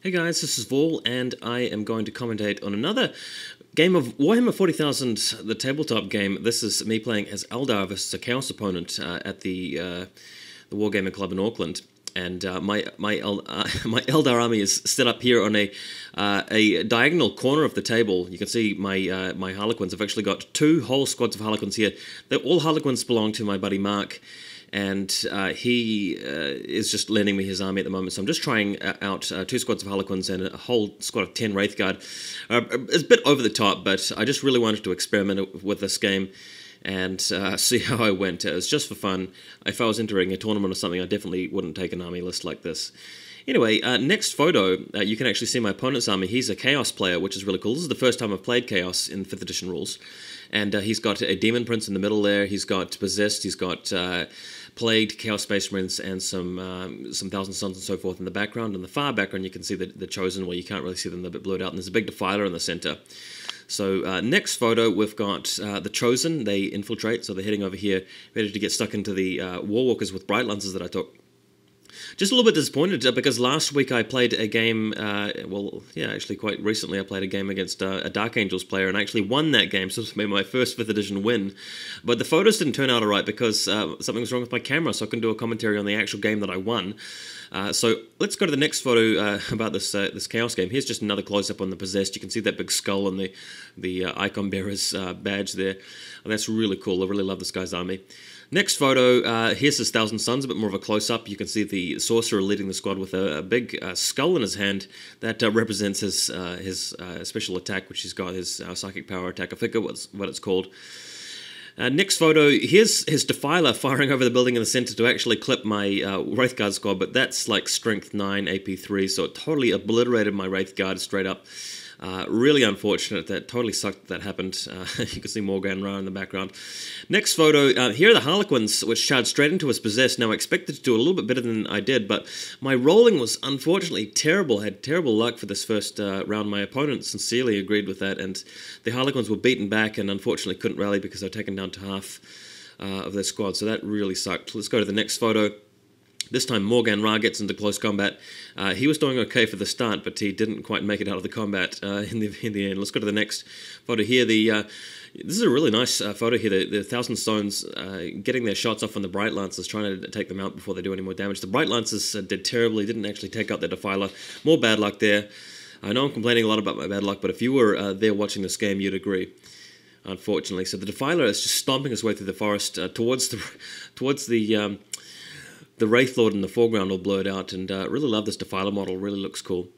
Hey guys, this is Vol, and I am going to commentate on another game of Warhammer 40,000, the tabletop game. This is me playing as Eldar versus a Chaos opponent at the Wargaming Club in Auckland. And my Eldar army is set up here on a diagonal corner of the table. You can see my Harlequins. I've actually got two whole squads of Harlequins here. All Harlequins belong to my buddy Mark, and he is just lending me his army at the moment. So I'm just trying out two squads of Harlequins and a whole squad of 10 wraithguard. It's a bit over the top, but I just really wanted to experiment with this game and see how I went. It was just for fun. If I was entering a tournament or something, I definitely wouldn't take an army list like this. Anyway, next photo, you can actually see my opponent's army. He's a Chaos player, which is really cool. This is the first time I've played Chaos in 5th edition rules. And he's got a Demon Prince in the middle there. He's got Possessed. He's got Plagued, Chaos Space Marines, and some Thousand Suns and so forth in the background. In the far background, you can see the Chosen, where you can't really see them. They're a bit blurred out. And there's a big defiler in the center. So next photo, we've got the Chosen. They infiltrate, so they're heading over here, ready to get stuck into the Warwalkers with Bright Lances that I took. Just a little bit disappointed because last week I played a game, actually quite recently I played a game against a Dark Angels player and I actually won that game, so it was my first 5th edition win. But the photos didn't turn out alright because something was wrong with my camera, so I couldn't do a commentary on the actual game that I won. So let's go to the next photo about this Chaos game. Here's just another close-up on the Possessed. You can see that big skull on the Icon Bearer's badge there. That's really cool. I really love this guy's army. Next photo, here's his Thousand Suns, a bit more of a close-up. You can see the Sorcerer leading the squad with a big skull in his hand. That represents his special attack, which he's got, his Psychic Power attack. I forget what it's called. Next photo, here's his Defiler firing over the building in the center to actually clip my Wraithguard squad, but that's like Strength 9, AP 3, so it totally obliterated my Wraithguard straight up. Really unfortunate. That totally sucked that happened. You can see Maugan Ra in the background. Next photo, here are the Harlequins, which charged straight into his Possessed. Now, I expected to do a little bit better than I did, but my rolling was unfortunately terrible. I had terrible luck for this first round. My opponent sincerely agreed with that, and the Harlequins were beaten back and unfortunately couldn't rally because they were taken down to half of their squad, so that really sucked. Let's go to the next photo. This time Maugan Ra gets into close combat. He was doing okay for the start, but he didn't quite make it out of the combat in the end. Let's go to the next photo here. This is a really nice photo here. The Thousand Stones getting their shots off on the Bright Lances, trying to take them out before they do any more damage. The Bright Lances did terribly, didn't actually take out their Defiler. More bad luck there. I know I'm complaining a lot about my bad luck, but if you were there watching this game, you'd agree. Unfortunately, so the Defiler is just stomping his way through the forest towards the Wraith Lord in the foreground all blurred out, and really love this Defiler model, really looks cool.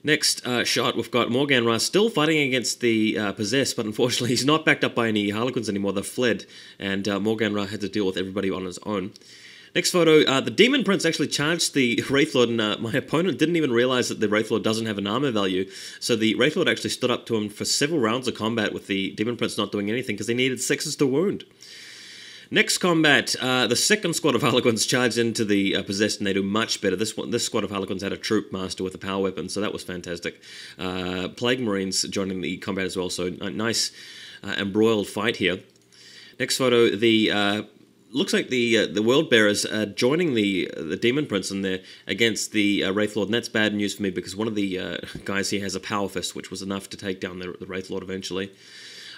Next shot, we've got Maugan Ra still fighting against the Possessed, but unfortunately he's not backed up by any Harlequins anymore, they've fled, and Maugan Ra had to deal with everybody on his own. Next photo, the Demon Prince actually charged the Wraith Lord, and my opponent didn't even realize that the Wraith Lord doesn't have an armor value, so the Wraith Lord actually stood up to him for several rounds of combat with the Demon Prince not doing anything because he needed 6s to wound. Next combat, the second squad of Harlequins charged into the Possessed, and they do much better. This squad of Harlequins had a Troop Master with a power weapon, so that was fantastic. Plague Marines joining the combat as well, so a nice embroiled fight here. Next photo, looks like the World Bearers are joining the Demon Prince in there against the Wraith Lord, and that's bad news for me because one of the guys here has a Power Fist, which was enough to take down the Wraith Lord eventually.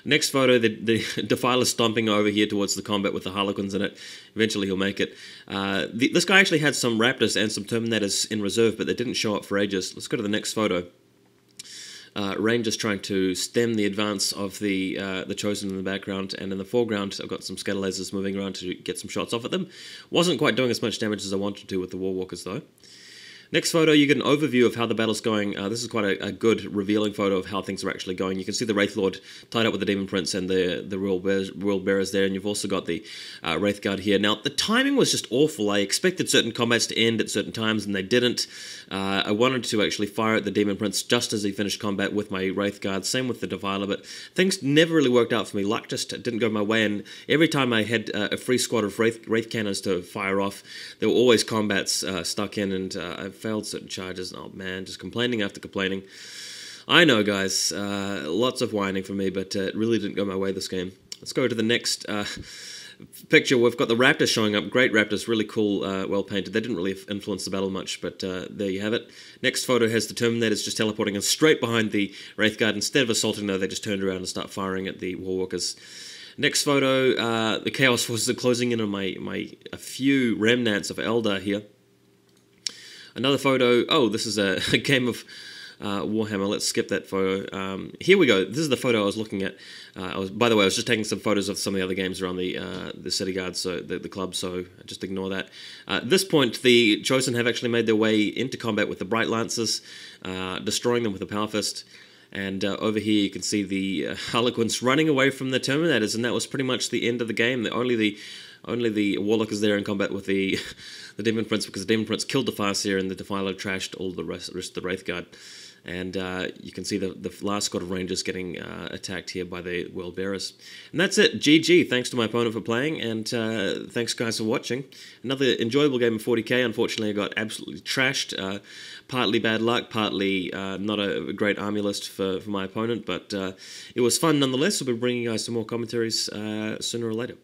Next photo, the Defiler stomping over here towards the combat with the Harlequins in it. Eventually he'll make it. This guy actually had some Raptors and some Terminators in reserve, but they didn't show up for ages. Let's go to the next photo. Rangers trying to stem the advance of the Chosen in the background, and in the foreground I've got some scatter lasers moving around to get some shots off at them. Wasn't quite doing as much damage as I wanted to with the Warwalkers though. Next photo, you get an overview of how the battle's going. This is quite a good revealing photo of how things are actually going. You can see the Wraith Lord tied up with the Demon Prince and the World Bearers there, and you've also got the Wraithguard here. Now, the timing was just awful. I expected certain combats to end at certain times, and they didn't. I wanted to actually fire at the Demon Prince just as he finished combat with my Wraithguard, same with the Defiler, but things never really worked out for me. Luck just didn't go my way, and every time I had a free squad of Wraith Cannons to fire off, there were always combats stuck in, and I failed certain charges. Oh man, just complaining after complaining. I know, guys, lots of whining for me, but it really didn't go my way this game. Let's go to the next picture, we've got the raptors showing up. Great raptors, really cool, well painted. They didn't really influence the battle much, but there you have it. Next photo has the Terminators just teleporting in straight behind the wraithguard. Instead of assaulting, though, they just turned around and start firing at the warwalkers. Next photo, the Chaos Forces are closing in on a few remnants of Eldar here. Another photo. Oh, this is a game of Warhammer. Let's skip that photo. Here we go. This is the photo I was looking at. By the way, I was just taking some photos of some of the other games around the city guard, so the club. So just ignore that. At this point, the Chosen have actually made their way into combat with the Bright Lancers, destroying them with a Power Fist. And over here you can see the harlequins running away from the Terminators, and that was pretty much the end of the game. Only the Warlock is there in combat with the Demon Prince, because the Demon Prince killed the Farseer and the Defiler trashed all the rest of the wraithguard. And you can see the last squad of Rangers getting attacked here by the World Bearers. And that's it. GG. Thanks to my opponent for playing, and thanks guys for watching. Another enjoyable game of 40k. Unfortunately, I got absolutely trashed. Partly bad luck, partly not a great army list for my opponent, but it was fun nonetheless. We'll be bringing you guys some more commentaries sooner or later.